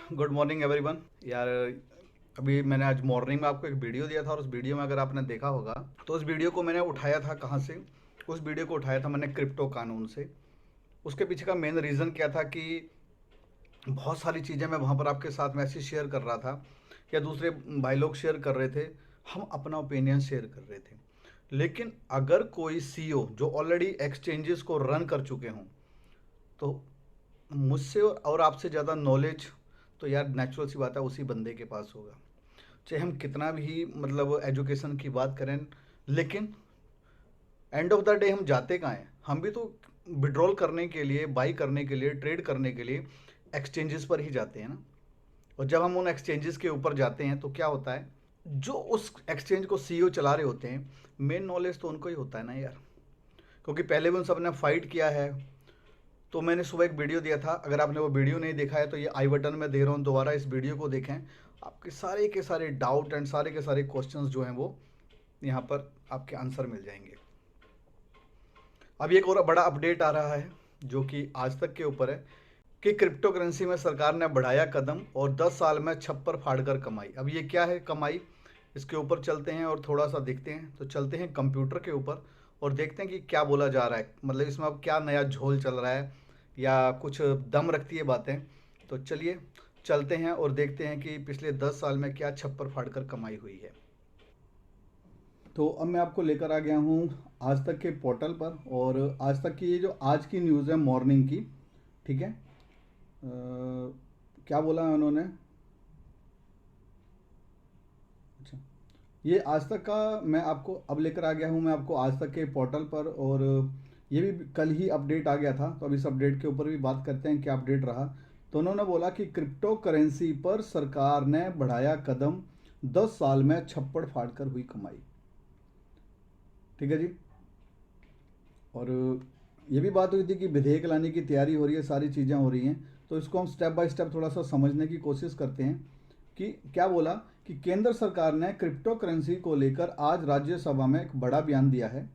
Good morning everyone. यार, अभी मैंने आज मॉर्निंग में आपको एक वीडियो दिया था और उस वीडियो में अगर आपने देखा होगा तो उस वीडियो को मैंने उठाया था कहाँ से। उस वीडियो को उठाया था मैंने क्रिप्टो कानून से। उसके पीछे का मेन रीज़न क्या था कि बहुत सारी चीज़ें मैं वहाँ पर आपके साथ में ऐसी शेयर कर रहा था या दूसरे भाई लोग शेयर कर रहे थे। हम अपना ओपिनियन शेयर कर रहे थे। लेकिन अगर कोई सीईओ जो ऑलरेडी एक्सचेंजेस को रन कर चुके हों तो मुझसे और आपसे ज़्यादा नॉलेज तो यार नेचुरल सी बात है उसी बंदे के पास होगा। चाहे हम कितना भी मतलब एजुकेशन की बात करें, लेकिन एंड ऑफ द डे हम जाते कहाँ हैं? हम भी तो विड्रॉल करने के लिए, बाई करने के लिए, ट्रेड करने के लिए एक्सचेंजेस पर ही जाते हैं ना। और जब हम उन एक्सचेंजेस के ऊपर जाते हैं तो क्या होता है, जो उस एक्सचेंज को सीईओ चला रहे होते हैं, मेन नॉलेज तो उनको ही होता है ना यार, क्योंकि पहले भी उन सब ने फाइट किया है। तो मैंने सुबह एक वीडियो दिया था, अगर आपने वो वीडियो नहीं देखा है तो ये आई बटन में दे रहा हूँ, दोबारा इस वीडियो को देखें। आपके सारे के सारे डाउट एंड सारे के सारे क्वेश्चंस जो हैं वो यहाँ पर आपके आंसर मिल जाएंगे। अभी एक और बड़ा अपडेट आ रहा है जो कि आज तक के ऊपर है कि क्रिप्टो करेंसी में सरकार ने बढ़ाया कदम और 10 साल में छप्पर फाड़कर कमाई। अब ये क्या है कमाई, इसके ऊपर चलते हैं और थोड़ा सा देखते हैं। तो चलते हैं कंप्यूटर के ऊपर और देखते हैं कि क्या बोला जा रहा है, मतलब इसमें अब क्या नया झोल चल रहा है या कुछ दम रखती है बातें। तो चलिए चलते हैं और देखते हैं कि पिछले 10 साल में क्या छप्पर फाड़कर कमाई हुई है। तो अब मैं आपको लेकर आ गया हूँ आज तक के पोर्टल पर, और आज तक की ये जो आज की न्यूज़ है मॉर्निंग की, ठीक है। क्या बोला है उन्होंने? अच्छा, ये आज तक का मैं आपको अब लेकर आ गया हूँ, मैं आपको आज तक के पोर्टल पर। और ये भी कल ही अपडेट आ गया था, तो अब इस अपडेट के ऊपर भी बात करते हैं क्या अपडेट रहा। तो उन्होंने बोला कि क्रिप्टो करेंसी पर सरकार ने बढ़ाया कदम, 10 साल में छप्पड़ फाड़कर हुई कमाई। ठीक है जी। और ये भी बात हुई थी कि विधेयक लाने की तैयारी हो रही है, सारी चीज़ें हो रही हैं। तो इसको हम स्टेप बाय स्टेप थोड़ा सा समझने की कोशिश करते हैं कि क्या बोला कि केंद्र सरकार ने क्रिप्टो करेंसी को लेकर आज राज्यसभा में एक बड़ा बयान दिया है।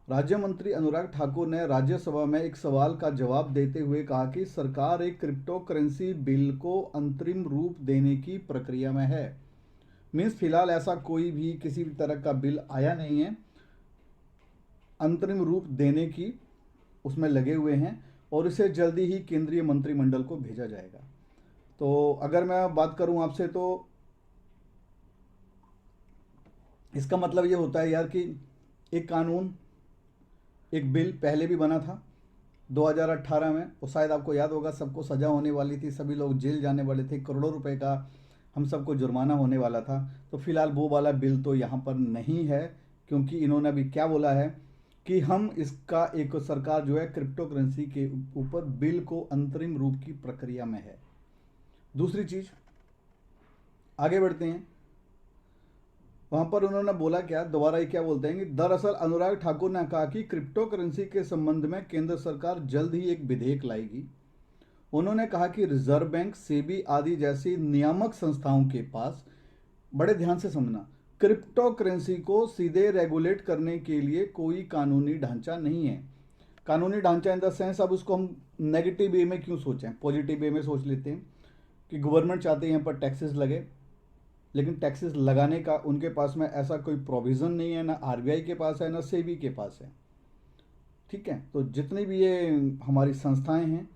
राज्य मंत्री अनुराग ठाकुर ने राज्यसभा में एक सवाल का जवाब देते हुए कहा कि सरकार एक क्रिप्टो करेंसी बिल को अंतरिम रूप देने की प्रक्रिया में है। मीन्स फिलहाल ऐसा कोई भी किसी भी तरह का बिल आया नहीं है, अंतरिम रूप देने की उसमें लगे हुए हैं और इसे जल्दी ही केंद्रीय मंत्रिमंडल को भेजा जाएगा। तो अगर मैं बात करूं आपसे तो इसका मतलब ये होता है यार कि एक कानून, एक बिल पहले भी बना था 2018 में, और शायद आपको याद होगा सबको सज़ा होने वाली थी, सभी लोग जेल जाने वाले थे, करोड़ों रुपए का हम सबको जुर्माना होने वाला था। तो फिलहाल वो वाला बिल तो यहाँ पर नहीं है, क्योंकि इन्होंने अभी क्या बोला है कि हम इसका एक सरकार जो है क्रिप्टो करेंसी के ऊपर बिल को अंतरिम रूप की प्रक्रिया में है। दूसरी चीज़, आगे बढ़ते हैं। वहां पर उन्होंने बोला क्या, दोबारा ये क्या बोलते हैं कि दरअसल अनुराग ठाकुर ने कहा कि क्रिप्टो करेंसी के संबंध में केंद्र सरकार जल्द ही एक विधेयक लाएगी। उन्होंने कहा कि रिजर्व बैंक, सेबी आदि जैसी नियामक संस्थाओं के पास, बड़े ध्यान से समझना, क्रिप्टो करेंसी को सीधे रेगुलेट करने के लिए कोई कानूनी ढांचा नहीं है। कानूनी ढांचा इन द सेंस, अब उसको हम नेगेटिव वे में क्यों सोचें, पॉजिटिव वे में सोच लेते हैं कि गवर्नमेंट चाहते हैं यहाँ पर टैक्सेस लगे, लेकिन टैक्सेस लगाने का उनके पास में ऐसा कोई प्रोविज़न नहीं है, ना आरबीआई के पास है ना सेबी के पास है। ठीक है, तो जितनी भी ये हमारी संस्थाएं हैं,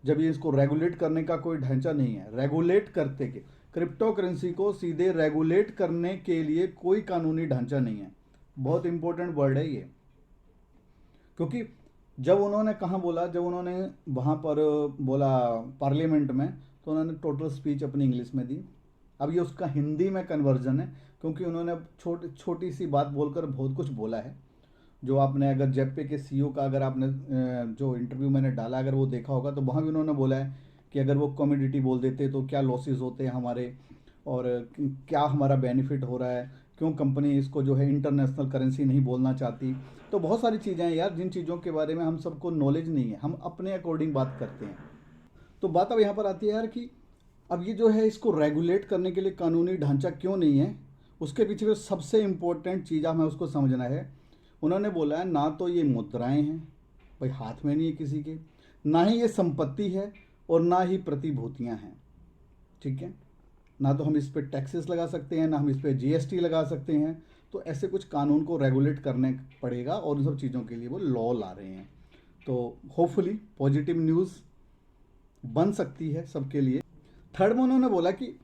जब ये इसको रेगुलेट करने का कोई ढांचा नहीं है, रेगुलेट करते के क्रिप्टो करेंसी को सीधे रेगुलेट करने के लिए कोई कानूनी ढांचा नहीं है। बहुत इंपॉर्टेंट वर्ड है ये, क्योंकि जब उन्होंने कहाँ बोला, जब उन्होंने वहाँ पर बोला पार्लियामेंट में, तो उन्होंने टोटल स्पीच अपनी इंग्लिश में दी। अब ये उसका हिंदी में कन्वर्जन है, क्योंकि उन्होंने छोटी सी बात बोलकर बहुत कुछ बोला है। जो आपने अगर जेपे के सीईओ का अगर आपने जो इंटरव्यू मैंने डाला अगर वो देखा होगा, तो वहाँ भी उन्होंने बोला है कि अगर वो कमोडिटी बोल देते तो क्या लॉसेस होते हैं हमारे, और क्या हमारा बेनिफिट हो रहा है, क्यों कंपनी इसको जो है इंटरनेशनल करेंसी नहीं बोलना चाहती। तो बहुत सारी चीज़ें हैं यार जिन चीज़ों के बारे में हम सबको नॉलेज नहीं है, हम अपने अकॉर्डिंग बात करते हैं। तो बात अब यहाँ पर आती है यार कि अब ये जो है इसको रेगुलेट करने के लिए कानूनी ढांचा क्यों नहीं है, उसके पीछे जो सबसे इम्पोर्टेंट चीज़ हमें उसको समझना है। उन्होंने बोला है ना तो ये मुद्राएं हैं, भाई हाथ में नहीं है किसी के, ना ही ये संपत्ति है और ना ही प्रतिभूतियां हैं। ठीक है, ना तो हम इस पर टैक्सेस लगा सकते हैं, ना हम इस पर जीएसटी लगा सकते हैं। तो ऐसे कुछ कानून को रेगुलेट करने पड़ेगा और उन सब चीज़ों के लिए वो लॉ ला रहे हैं। तो होपफुली पॉजिटिव न्यूज़ बन सकती है सबके लिए। थर्ड में उन्होंने बोला कि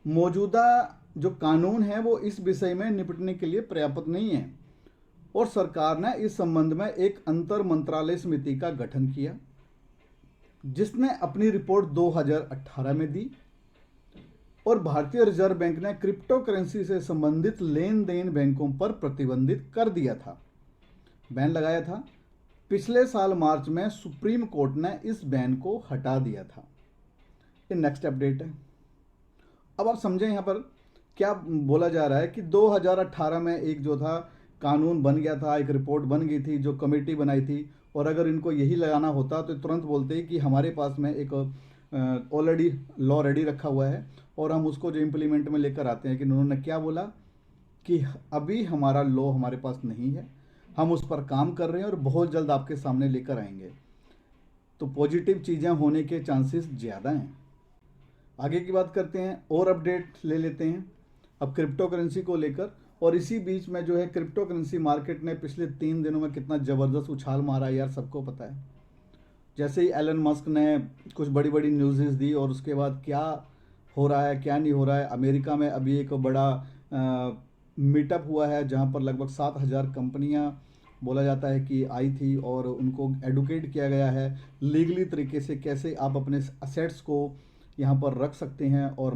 मौजूदा जो कानून है वो इस विषय में निपटने के लिए पर्याप्त नहीं है और सरकार ने इस संबंध में एक अंतर मंत्रालय समिति का गठन किया जिसने अपनी रिपोर्ट 2018 में दी और भारतीय रिजर्व बैंक ने क्रिप्टो करेंसी से संबंधित लेन देन बैंकों पर प्रतिबंधित कर दिया था, बैन लगाया था। पिछले साल मार्च में सुप्रीम कोर्ट ने इस बैन को हटा दिया था। ये नेक्स्ट अपडेट है। अब आप समझें यहाँ पर क्या बोला जा रहा है कि 2018 में एक जो था कानून बन गया था, एक रिपोर्ट बन गई थी, जो कमेटी बनाई थी, और अगर इनको यही लगाना होता तो तुरंत बोलते कि हमारे पास में एक ऑलरेडी लॉ रेडी रखा हुआ है और हम उसको जो इम्प्लीमेंट में लेकर आते हैं। कि उन्होंने क्या बोला कि अभी हमारा लॉ हमारे पास नहीं है, हम उस पर काम कर रहे हैं और बहुत जल्द आपके सामने लेकर आएंगे। तो पॉजिटिव चीज़ें होने के चांसेस ज़्यादा हैं। आगे की बात करते हैं और अपडेट ले लेते हैं अब क्रिप्टो करेंसी को लेकर। और इसी बीच में जो है क्रिप्टो करेंसी मार्केट ने पिछले 3 दिनों में कितना ज़बरदस्त उछाल मारा यार, सबको पता है। जैसे ही एलन मस्क ने कुछ बड़ी बड़ी न्यूज़ दी और उसके बाद क्या हो रहा है क्या नहीं हो रहा है। अमेरिका में अभी एक बड़ा मीटअप हुआ है जहां पर लगभग 7,000 कंपनियां बोला जाता है कि आई थी और उनको एडुकेट किया गया है लीगली तरीके से कैसे आप अपने असेट्स को यहाँ पर रख सकते हैं। और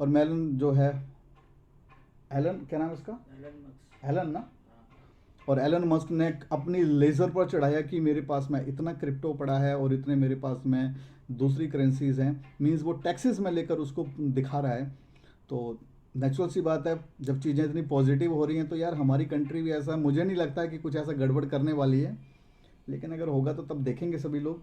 मेलन जो है, एलन क्या नाम है उसका, एलन ना, और एलन मस्क ने अपनी लेज़र पर चढ़ाया कि मेरे पास में इतना क्रिप्टो पड़ा है और इतने मेरे पास में दूसरी करेंसीज हैं। मींस वो टैक्सेस में लेकर उसको दिखा रहा है। तो नेचुरल सी बात है, जब चीज़ें इतनी पॉजिटिव हो रही हैं तो यार हमारी कंट्री भी ऐसा, मुझे नहीं लगता है कि कुछ ऐसा गड़बड़ करने वाली है, लेकिन अगर होगा तो तब देखेंगे सभी लोग।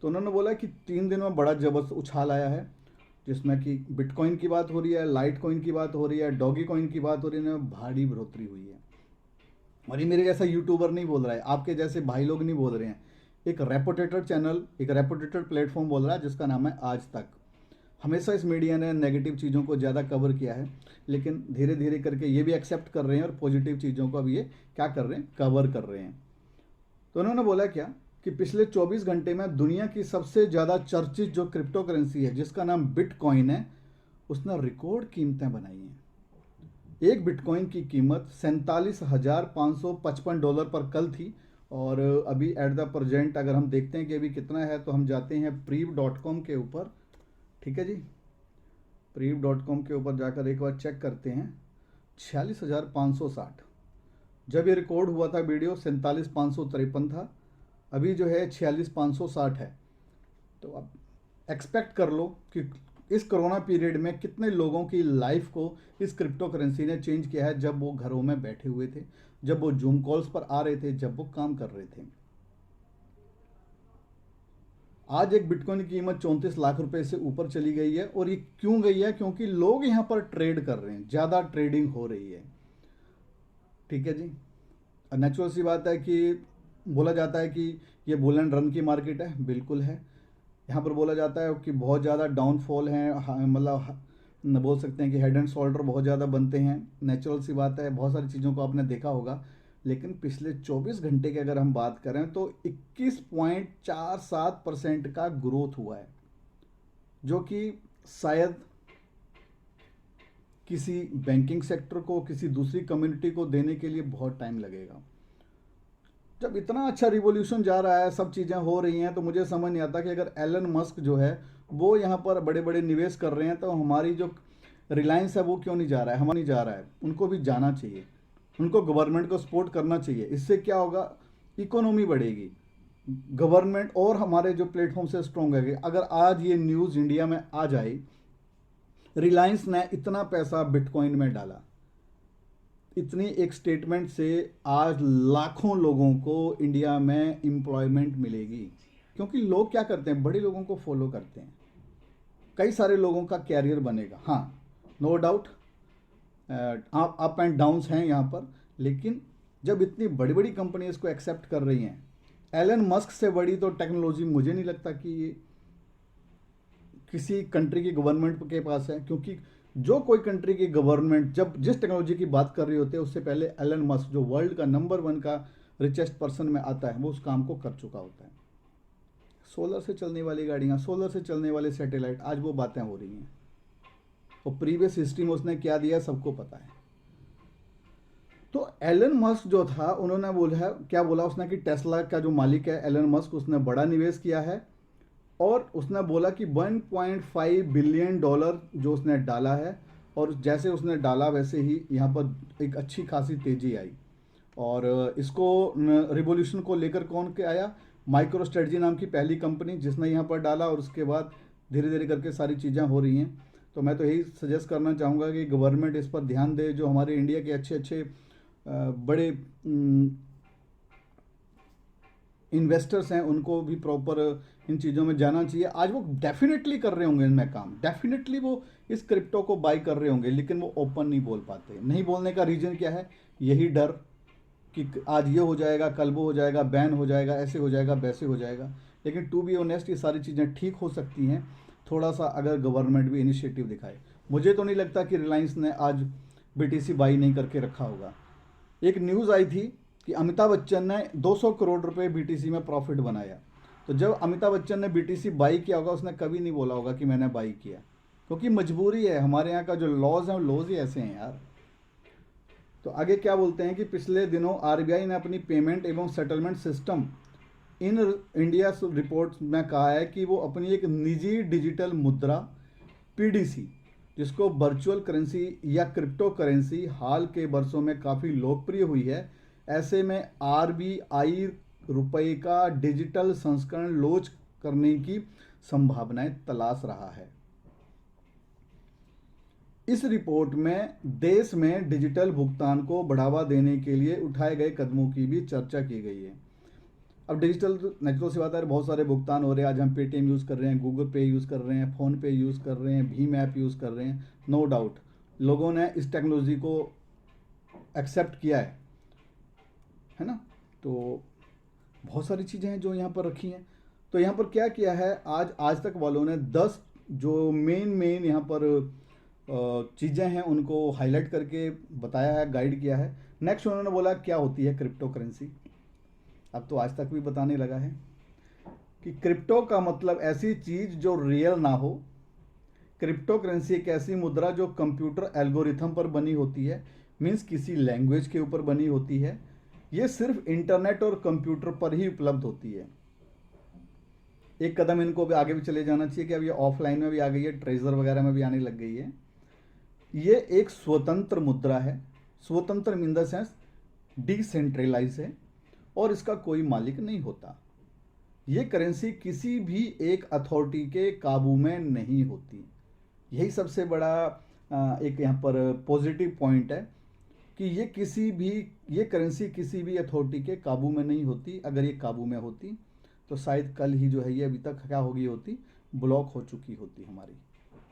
तो उन्होंने बोला कि 3 दिन में बड़ा जबरदस्त उछाल आया है जिसमें कि बिटकॉइन की बात हो रही है, लाइट कॉइन की बात हो रही है, डॉगी कॉइन की बात हो रही है, भारी बढ़ोतरी हुई है। और ये मेरे जैसा यूट्यूबर नहीं बोल रहा है, आपके जैसे भाई लोग नहीं बोल रहे हैं, एक रेपुटेटेड चैनल, एक रेपुटेटेड प्लेटफॉर्म बोल रहा है जिसका नाम है आज तक। हमेशा इस मीडिया ने नेगेटिव चीज़ों को ज़्यादा कवर किया है, लेकिन धीरे धीरे करके ये भी एक्सेप्ट कर रहे हैं और पॉजिटिव चीज़ों को अब ये क्या कर रहे हैं, कवर कर रहे हैं। तो उन्होंने बोला क्या कि पिछले 24 घंटे में दुनिया की सबसे ज़्यादा चर्चित जो क्रिप्टो करेंसी है जिसका नाम बिटकॉइन है, उसने रिकॉर्ड कीमतें बनाई हैं। एक बिटकॉइन की कीमत $47,555 पर कल थी और अभी एट द प्रेजेंट अगर हम देखते हैं कि अभी कितना है तो हम जाते हैं prev.com के ऊपर। ठीक है जी, prev.com के ऊपर जाकर एक बार चेक करते हैं। 46,560 जब ये रिकॉर्ड हुआ था वीडियो 47,553 था, अभी जो है 46,560 है। तो अब एक्सपेक्ट कर लो कि इस कोरोना पीरियड में कितने लोगों की लाइफ को इस क्रिप्टो करेंसी ने चेंज किया है, जब वो घरों में बैठे हुए थे, जब वो जूम कॉल्स पर आ रहे थे, जब वो काम कर रहे थे। आज एक बिटकॉइन की कीमत 34 लाख रुपए से ऊपर चली गई है। और ये क्यों गई है? क्योंकि लोग यहाँ पर ट्रेड कर रहे हैं, ज़्यादा ट्रेडिंग हो रही है। ठीक है जी, नेचुरल सी बात है कि बोला जाता है कि ये बुल एंड रन की मार्केट है, बिल्कुल है। यहाँ पर बोला जाता है कि बहुत ज़्यादा डाउनफॉल हैं, मतलब बोल सकते हैं कि हेड एंड शोल्डर बहुत ज़्यादा बनते हैं। नेचुरल सी बात है, बहुत सारी चीज़ों को आपने देखा होगा। लेकिन पिछले 24 घंटे की अगर हम बात करें तो 21.47% का ग्रोथ हुआ है, जो कि शायद किसी बैंकिंग सेक्टर को, किसी दूसरी कम्युनिटी को देने के लिए बहुत टाइम लगेगा। जब इतना अच्छा रिवॉल्यूशन जा रहा है, सब चीज़ें हो रही हैं, तो मुझे समझ नहीं आता कि अगर एलन मस्क जो है वो यहाँ पर बड़े बड़े निवेश कर रहे हैं तो हमारी जो रिलायंस है वो क्यों नहीं जा रहा है, हमारा नहीं जा रहा है। उनको भी जाना चाहिए, उनको गवर्नमेंट को सपोर्ट करना चाहिए। इससे क्या होगा, इकोनॉमी बढ़ेगी, गवर्नमेंट और हमारे जो प्लेटफॉर्म से स्ट्रॉन्ग है। अगर आज ये न्यूज़ इंडिया में आ जाए, रिलायंस ने इतना पैसा बिटकॉइन में डाला, इतनी एक स्टेटमेंट से आज लाखों लोगों को इंडिया में एम्प्लॉयमेंट मिलेगी। क्योंकि लोग क्या करते हैं, बड़े लोगों को फॉलो करते हैं, कई सारे लोगों का कैरियर बनेगा। हाँ, no doubt up and downs हैं यहाँ पर, लेकिन जब इतनी बड़ी बड़ी कंपनी इसको एक्सेप्ट कर रही हैं, एलन मस्क से बड़ी तो टेक्नोलॉजी मुझे नहीं लगता कि ये किसी कंट्री की गवर्नमेंट के पास है, क्योंकि जो कोई कंट्री की गवर्नमेंट जब जिस टेक्नोलॉजी की बात कर रही होती है, उससे पहले एलन मस्क जो वर्ल्ड का नंबर 1 का रिचेस्ट पर्सन में आता है, वो उस काम को कर चुका होता है। सोलर से चलने वाली गाड़ियाँ, सोलर से चलने वाले सैटेलाइट, आज वो बातें हो रही हैं। और प्रीवियस हिस्ट्री में उसने क्या दिया सबको पता है। तो एलन मस्क जो था, उन्होंने बोला है, क्या बोला उसने कि टेस्ला का जो मालिक है एलन मस्क, उसने बड़ा निवेश किया है और उसने बोला कि 1.5 बिलियन डॉलर जो उसने डाला है, और जैसे उसने डाला वैसे ही यहाँ पर एक अच्छी खासी तेज़ी आई। और इसको रिवोल्यूशन को लेकर कौन के आया, माइक्रो स्ट्रेटजी नाम की पहली कंपनी जिसने यहाँ पर डाला, और उसके बाद धीरे धीरे करके सारी चीज़ें हो रही हैं। तो मैं तो यही सजेस्ट करना चाहूँगा कि गवर्नमेंट इस पर ध्यान दे, जो हमारे इंडिया के अच्छे अच्छे बड़े इन्वेस्टर्स हैं उनको भी प्रॉपर इन चीज़ों में जाना चाहिए। आज वो डेफिनेटली कर रहे होंगे इनमें काम, डेफिनेटली वो इस क्रिप्टो को बाई कर रहे होंगे, लेकिन वो ओपन नहीं बोल पाते। नहीं बोलने का रीज़न क्या है, यही डर कि आज ये हो जाएगा, कल वो हो जाएगा, बैन हो जाएगा, ऐसे हो जाएगा, वैसे हो जाएगा। लेकिन टू बी ऑनेस्ट ये सारी चीज़ें ठीक हो सकती हैं थोड़ा सा अगर गवर्नमेंट भी इनिशिएटिव दिखाए। मुझे तो नहीं लगता कि रिलायंस ने आज BTC बाई नहीं करके रखा होगा। एक न्यूज़ आई थी कि अमिताभ बच्चन ने 200 करोड़ रुपए BTC में प्रॉफिट बनाया। तो जब अमिताभ बच्चन ने BTC बाई किया होगा, उसने कभी नहीं बोला होगा कि मैंने बाई किया, क्योंकि मजबूरी है। हमारे यहाँ का जो लॉज है वो लॉज ही ऐसे हैं यार। तो आगे क्या बोलते हैं कि पिछले दिनों RBI ने अपनी पेमेंट एवं settlement system in India report में कहा है कि वो अपनी एक निजी डिजिटल मुद्रा PDC, जिसको वर्चुअल करेंसी या क्रिप्टो करेंसी हाल के वर्षों में काफ़ी लोकप्रिय हुई है, ऐसे में RBI रुपए का डिजिटल संस्करण लॉन्च करने की संभावनाएं तलाश रहा है। इस रिपोर्ट में देश में डिजिटल भुगतान को बढ़ावा देने के लिए उठाए गए कदमों की भी चर्चा की गई है। अब डिजिटल नेचुरल सी बात है, बहुत सारे भुगतान हो रहे हैं। आज हम पेटीएम यूज़ कर रहे हैं, गूगल पे यूज़ कर रहे हैं, फ़ोन पे यूज़ कर रहे हैं, भीम ऐप यूज़ कर रहे हैं। नो डाउट लोगों ने इस टेक्नोलॉजी को एक्सेप्ट किया है ना। तो बहुत सारी चीज़ें हैं जो यहाँ पर रखी हैं। तो यहाँ पर क्या किया है, आज तक वालों ने 10 जो मेन यहाँ पर चीज़ें हैं उनको हाईलाइट करके बताया है, गाइड किया है। नेक्स्ट उन्होंने बोला क्या होती है क्रिप्टो करेंसी। अब तो आज तक भी बताने लगा है कि क्रिप्टो का मतलब ऐसी चीज़ जो रियल ना हो। क्रिप्टो करेंसी एक ऐसी मुद्रा जो कंप्यूटर एल्गोरिथम पर बनी होती है, मीन्स किसी लैंग्वेज के ऊपर बनी होती है। ये सिर्फ इंटरनेट और कंप्यूटर पर ही उपलब्ध होती है। एक कदम इनको भी आगे भी चले जाना चाहिए कि अब ये ऑफलाइन में भी आ गई है, ट्रेजर वगैरह में भी आने लग गई है। ये एक स्वतंत्र मुद्रा है। स्वतंत्र इन द सेंस डिसेंट्रलाइज है और इसका कोई मालिक नहीं होता। ये करेंसी किसी भी एक अथॉरिटी के काबू में नहीं होती। यही सबसे बड़ा एक यहाँ पर पॉजिटिव पॉइंट है कि ये करेंसी किसी भी अथॉरिटी के काबू में नहीं होती। अगर ये काबू में होती तो शायद कल ही जो है ये अभी तक क्या हो गई होती, ब्लॉक हो चुकी होती हमारी।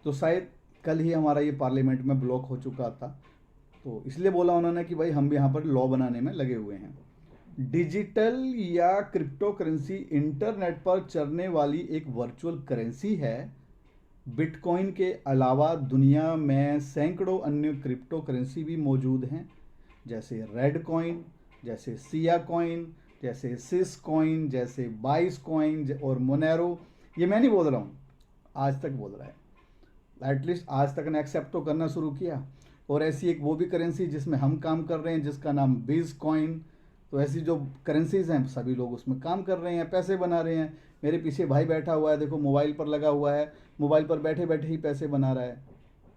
तो शायद कल ही हमारा ये पार्लियामेंट में ब्लॉक हो चुका था। तो इसलिए बोला उन्होंने कि भाई हम भी यहाँ पर लॉ बनाने में लगे हुए हैं। डिजिटल या क्रिप्टो करेंसी इंटरनेट पर चलने वाली एक वर्चुअल करेंसी है। बिटकॉइन के अलावा दुनिया में सैकड़ों अन्य क्रिप्टो करेंसी भी मौजूद हैं, जैसे रेड कॉइन, जैसे सिया कॉइन, जैसे सिस कॉइन, जैसे बाइस कॉइन और मोनेरो। ये मैं नहीं बोल रहा हूँ, आज तक बोल रहा है। एटलीस्ट आज तक ने एक्सेप्ट तो करना शुरू किया। और ऐसी एक वो भी करेंसी जिसमें हम काम कर रहे हैं, जिसका नाम बीज कॉइन। तो ऐसी जो करेंसीज हैं सभी लोग उसमें काम कर रहे हैं, पैसे बना रहे हैं। मेरे पीछे भाई बैठा हुआ है, देखो मोबाइल पर लगा हुआ है, मोबाइल पर बैठे बैठे ही पैसे बना रहा है,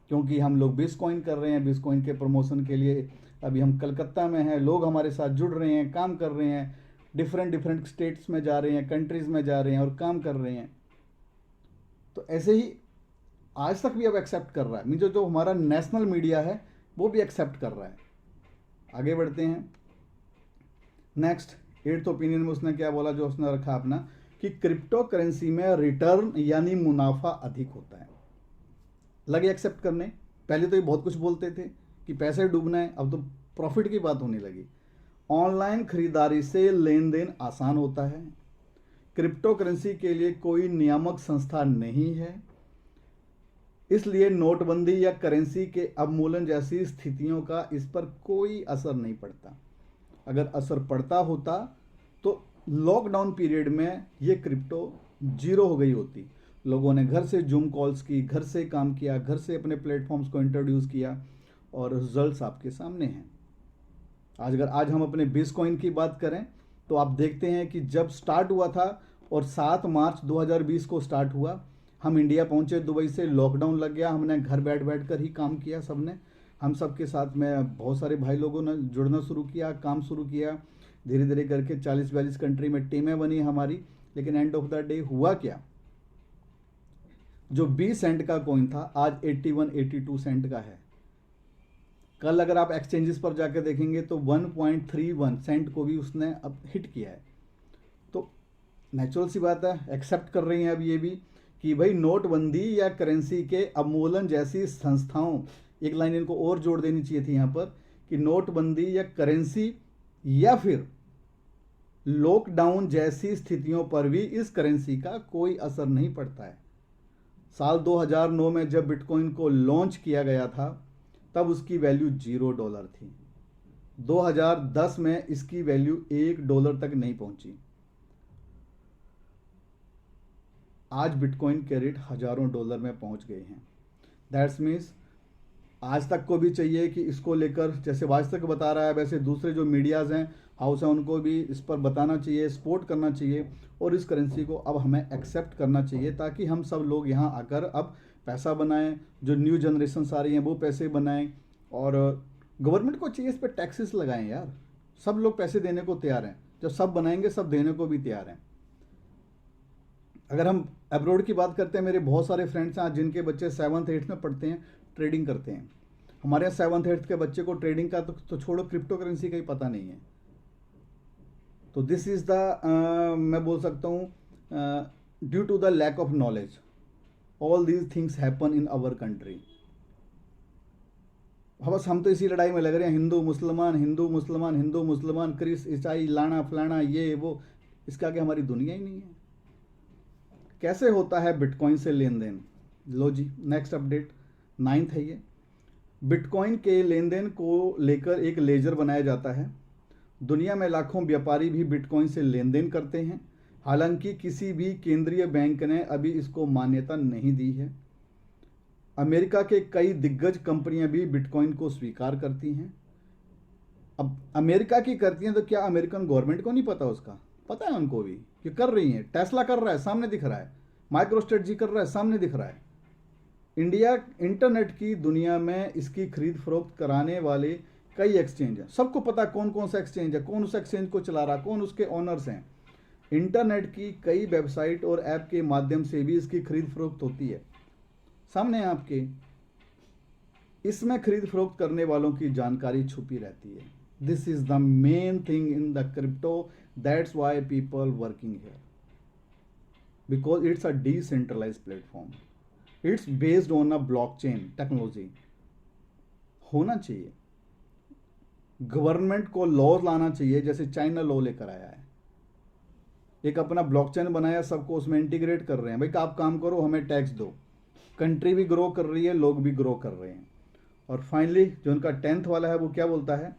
क्योंकि हम लोग बिटकॉइन कर रहे हैं। बिटकॉइन के प्रमोशन के लिए अभी हम कलकत्ता में हैं, लोग हमारे साथ जुड़ रहे हैं, काम कर रहे हैं, डिफरेंट स्टेट्स में जा रहे हैं, कंट्रीज़ में जा रहे हैं और काम कर रहे हैं। तो ऐसे ही आज तक भी अब एक्सेप्ट कर रहा है, मीन जो हमारा नेशनल मीडिया है वो भी एक्सेप्ट कर रहा है। आगे बढ़ते हैं। नेक्स्ट 8th ओपिनियन में उसने क्या बोला, जो उसने रखा अपना, कि क्रिप्टो करेंसी में रिटर्न यानी मुनाफा अधिक होता है। लगे एक्सेप्ट करने। पहले तो ये बहुत कुछ बोलते थे कि पैसे डूबना है, अब तो प्रॉफिट की बात होने लगी। ऑनलाइन खरीदारी से लेन देन आसान होता है। क्रिप्टो करेंसी के लिए कोई नियामक संस्था नहीं है। इसलिए नोटबंदी या करेंसी के अवमूल्यन जैसी स्थितियों का इस पर कोई असर नहीं पड़ता। अगर असर पड़ता होता तो लॉकडाउन पीरियड में ये क्रिप्टो जीरो हो गई होती। लोगों ने घर से जूम कॉल्स की, घर से काम किया, घर से अपने प्लेटफॉर्म्स को इंट्रोड्यूस किया और रिजल्ट्स आपके सामने हैं। आज हम अपने बिटकॉइन की बात करें तो आप देखते हैं कि जब स्टार्ट हुआ था और 7 मार्च 2020 को स्टार्ट हुआ, हम इंडिया पहुंचे दुबई से, लॉकडाउन लग गया, हमने घर बैठ बैठ कर ही काम किया सबने। हम सब के साथ में बहुत सारे भाई लोगों ने जुड़ना शुरू किया, काम शुरू किया, धीरे धीरे करके 40-42 कंट्री में टीमें बनी हमारी। लेकिन एंड ऑफ द डे हुआ क्या, जो 20 सेंट का कॉइन था आज 81-82 सेंट का है। कल अगर आप एक्सचेंजेस पर जाकर देखेंगे तो 1.31 सेंट को भी उसने अब हिट किया है। तो नेचुरल सी बात है, एक्सेप्ट कर रही हैं अब ये भी कि भाई नोटबंदी या करेंसी के अवमूल्यन जैसी संस्थाओं, एक लाइन इनको और जोड़ देनी चाहिए थी यहाँ पर कि नोटबंदी या करेंसी या फिर लॉकडाउन जैसी स्थितियों पर भी इस करेंसी का कोई असर नहीं पड़ता है। साल 2009 में जब बिटकॉइन को लॉन्च किया गया था तब उसकी वैल्यू $0 थी। 2010 में इसकी वैल्यू $1 तक नहीं पहुंची। आज बिटकॉइन के रेट हजारों डॉलर में पहुंच गए हैं। दैट्स मीन्स आज तक को भी चाहिए कि इसको लेकर, जैसे आज तक बता रहा है वैसे दूसरे जो मीडियाज़ हैं, हाउस है, उनको भी इस पर बताना चाहिए, सपोर्ट करना चाहिए और इस करेंसी को अब हमें एक्सेप्ट करना चाहिए ताकि हम सब लोग यहाँ आकर अब पैसा बनाएं, जो न्यू जनरेशन आ रही हैं वो पैसे बनाएं। और गवर्नमेंट को चाहिए इस पर टैक्सेस लगाएं यार। सब लोग पैसे देने को तैयार हैं, जब सब बनाएंगे सब देने को भी तैयार हैं। अगर हम अब्रॉड की बात करते हैं, मेरे बहुत सारे फ्रेंड्स हैं आज जिनके बच्चे 7th-8th में पढ़ते हैं, ट्रेडिंग करते हैं। हमारे यहाँ 7th-8th के बच्चे को ट्रेडिंग का तो छोड़ो, क्रिप्टो करेंसी का ही पता नहीं है। तो दिस इज़ द मैं बोल सकता हूँ due to the lack of knowledge all these things happen in our country. बस हम तो इसी लड़ाई में लग रहे हैं, हिंदू मुसलमान, हिंदू मुसलमान, हिंदू मुसलमान, क्रिस ईसाई, लाना फलाना, ये वो। इसके आगे हमारी दुनिया ही नहीं है। कैसे होता है बिटकॉइन से लेन देन? लो जी, नेक्स्ट अपडेट 9th है ये। बिटकॉइन के लेन देन को लेकर एक लेजर बनाया जाता है। दुनिया में लाखों व्यापारी भी बिटकॉइन से लेन देन करते हैं। हालांकि किसी भी केंद्रीय बैंक ने अभी इसको मान्यता नहीं दी है। अमेरिका के कई दिग्गज कंपनियां भी बिटकॉइन को स्वीकार करती हैं। अब अमेरिका की करती हैं तो क्या अमेरिकन गवर्नमेंट को नहीं पता? उसका पता है उनको भी कि कर रही हैं। टेस्ला कर रहा है, सामने दिख रहा है। माइक्रोस्ट्रेटजी कर रहा है, सामने दिख रहा है। इंडिया इंटरनेट की दुनिया में इसकी खरीद फरोख्त कराने वाले कई एक्सचेंज हैं। सबको पता कौन कौन सा एक्सचेंज है, कौन उस एक्सचेंज को चला रहा, कौन उसके ऑनर्स हैं। इंटरनेट की कई वेबसाइट और ऐप के माध्यम से भी इसकी खरीद फरोख्त होती है, सामने है आपके। इसमें खरीद फरोख्त करने वालों की जानकारी छुपी रहती है। This is the main thing in the crypto, that's why people working here, because it's a decentralised platform, it's based on a blockchain technology. होना चाहिए, गवर्नमेंट को लॉ लाना चाहिए, जैसे चाइना लॉ लेकर आया है। एक अपना ब्लॉकचेन बनाया, सबको उसमें इंटीग्रेट कर रहे हैं। भाई आप काम करो, हमें टैक्स दो। कंट्री भी ग्रो कर रही है, लोग भी ग्रो कर रहे हैं। और फाइनली जो उनका 10th वाला है वो क्या बोलता है,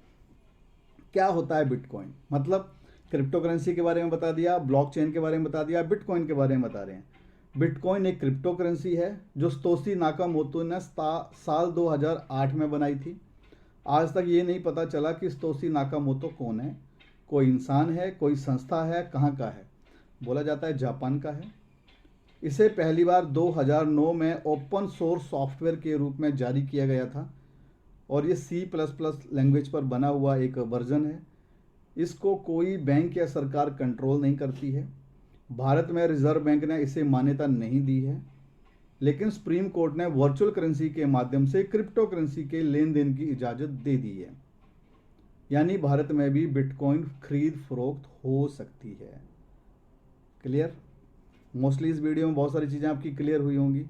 क्या होता है बिटकॉइन? मतलब क्रिप्टो करेंसी के बारे में बता दिया, ब्लॉकचेन के बारे में बता दिया, बिटकॉइन के बारे में बता रहे हैं। बिटकॉइन एक क्रिप्टो करेंसी है जो सतोशी नाकामोटो ने साल 2008 में बनाई थी। आज तक ये नहीं पता चला कि सतोशी नाकामोटो कौन है, कोई इंसान है, कोई संस्था है, कहाँ का है। बोला जाता है जापान का है। इसे पहली बार 2009 में ओपन सोर्स सॉफ्टवेयर के रूप में जारी किया गया था और ये C++ लैंग्वेज पर बना हुआ एक वर्जन है। इसको कोई बैंक या सरकार कंट्रोल नहीं करती है। भारत में रिजर्व बैंक ने इसे मान्यता नहीं दी है, लेकिन सुप्रीम कोर्ट ने वर्चुअल करेंसी के माध्यम से क्रिप्टो करेंसी के लेन देन की इजाज़त दे दी है। यानी भारत में भी बिटकॉइन खरीद फरोख्त हो सकती है। क्लियर? मोस्टली इस वीडियो में बहुत सारी चीज़ें आपकी क्लियर हुई होंगी।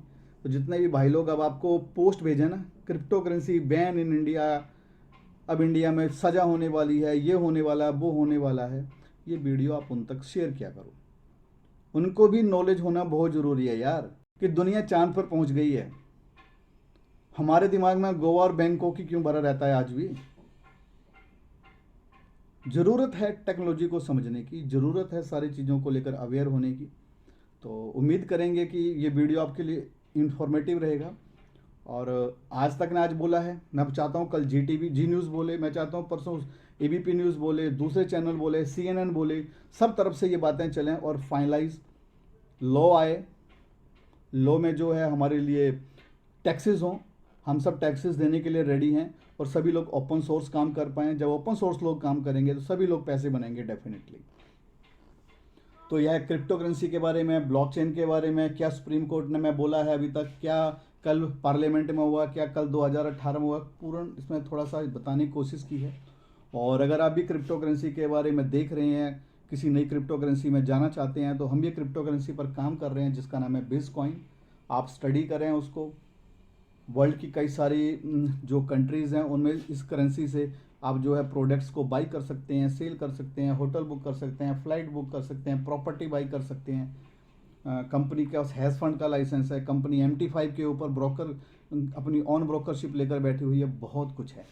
तो जितने भी भाई लोग अब आपको पोस्ट भेजें ना, crypto currency ban in India, अब इंडिया में सजा होने वाली है, ये होने वाला है, वो होने वाला है, ये वीडियो आप उन तक शेयर किया करो। उनको भी नॉलेज होना बहुत ज़रूरी है यार, कि दुनिया चांद पर पहुंच गई है। हमारे दिमाग में गोवा और बैंकॉक की क्यों भरा रहता है आज भी? ज़रूरत है टेक्नोलॉजी को समझने की, ज़रूरत है सारी चीज़ों को लेकर अवेयर होने की। तो उम्मीद करेंगे कि ये वीडियो आपके लिए इंफॉर्मेटिव रहेगा। और आज तक ने आज बोला है, मैं चाहता हूँ कल GTV जी न्यूज़ बोले, मैं चाहता हूँ परसों ABP न्यूज़ बोले, दूसरे चैनल बोले, CNN बोले, सब तरफ से ये बातें चलें और फाइनलाइज लॉ आए। लॉ में जो है हमारे लिए टैक्सेस हों, हम सब टैक्सेस देने के लिए रेडी हैं और सभी लोग ओपन सोर्स काम कर पाएँ। जब ओपन सोर्स लोग काम करेंगे तो सभी लोग पैसे बनाएंगे डेफिनेटली। तो यह क्रिप्टो करेंसी के बारे में, ब्लॉकचेन के बारे में क्या सुप्रीम कोर्ट ने मैं बोला है अभी तक, क्या कल पार्लियामेंट में हुआ, क्या कल 2018 में हुआ, पूर्ण इसमें थोड़ा सा बताने की कोशिश की है। और अगर आप भी क्रिप्टो करेंसी के बारे में देख रहे हैं, किसी नई क्रिप्टो करेंसी में जाना चाहते हैं, तो हम भी क्रिप्टो करेंसी पर काम कर रहे हैं जिसका नाम है बिटकॉइन। आप स्टडी करें उसको। वर्ल्ड की कई सारी जो कंट्रीज़ हैं उनमें इस करेंसी से आप जो है प्रोडक्ट्स को बाई कर सकते हैं, सेल कर सकते हैं, होटल बुक कर सकते हैं, फ्लाइट बुक कर सकते हैं, प्रॉपर्टी बाई कर सकते हैं। कंपनी के पास हैश फंड का लाइसेंस है, कंपनी MT5 के ऊपर ब्रोकर अपनी ऑन ब्रोकरशिप लेकर बैठी हुई है, बहुत कुछ है।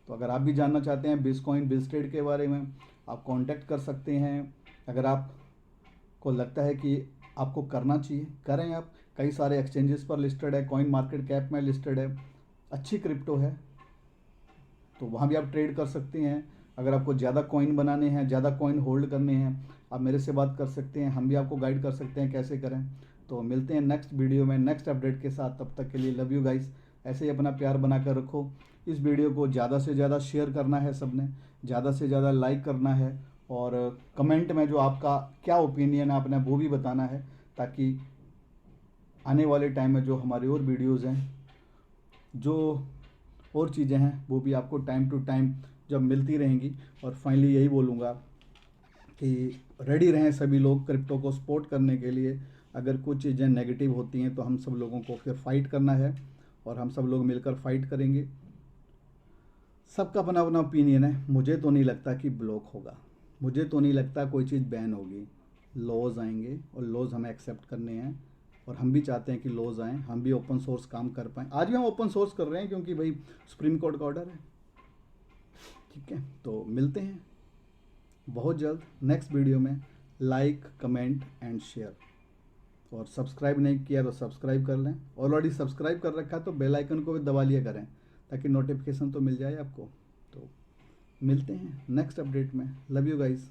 तो अगर आप भी जानना चाहते हैं बिटकॉइन बिटस्ट्रेड के बारे में, आप कांटेक्ट कर सकते हैं। अगर आपको लगता है कि आपको करना चाहिए, करें आप। कई सारे एक्सचेंजेस पर लिस्टेड है, कॉइन मार्केट कैप में लिस्टेड है, अच्छी क्रिप्टो है, तो वहाँ भी आप ट्रेड कर सकते हैं। अगर आपको ज़्यादा कॉइन बनाने हैं, ज़्यादा कॉइन होल्ड करने हैं, आप मेरे से बात कर सकते हैं, हम भी आपको गाइड कर सकते हैं कैसे करें। तो मिलते हैं नेक्स्ट वीडियो में नेक्स्ट अपडेट के साथ। तब तक के लिए लव यू गाइस। ऐसे ही अपना प्यार बना कर रखो। इस वीडियो को ज़्यादा से ज़्यादा शेयर करना है सबने, ज़्यादा से ज़्यादा लाइक करना है और कमेंट में जो आपका क्या ओपिनियन है आपने वो भी बताना है, ताकि आने वाले टाइम में जो हमारी और वीडियोज़ हैं, जो और चीज़ें हैं, वो भी आपको टाइम टू टाइम जब मिलती रहेंगी। और फाइनली यही बोलूँगा कि रेडी रहें सभी लोग क्रिप्टो को सपोर्ट करने के लिए। अगर कुछ चीज़ें नेगेटिव होती हैं तो हम सब लोगों को फिर फाइट करना है और हम सब लोग मिलकर फाइट करेंगे। सबका अपना अपना ओपिनियन है। मुझे तो नहीं लगता कि ब्लॉक होगा, मुझे तो नहीं लगता कोई चीज़ बैन होगी। लॉज आएंगे और लॉज हमें एक्सेप्ट करने हैं और हम भी चाहते हैं कि लॉज आएँ, हम भी ओपन सोर्स काम कर पाएँ। आज भी हम ओपन सोर्स कर रहे हैं क्योंकि भाई सुप्रीम कोर्ट का ऑर्डर है। ठीक है, तो मिलते हैं बहुत जल्द नेक्स्ट वीडियो में। लाइक कमेंट एंड शेयर, और सब्सक्राइब नहीं किया तो सब्सक्राइब कर लें। ऑलरेडी सब्सक्राइब कर रखा है तो बेल आइकन को भी दबा लिया करें ताकि नोटिफिकेशन तो मिल जाए आपको। तो मिलते हैं नेक्स्ट अपडेट में। Love you guys.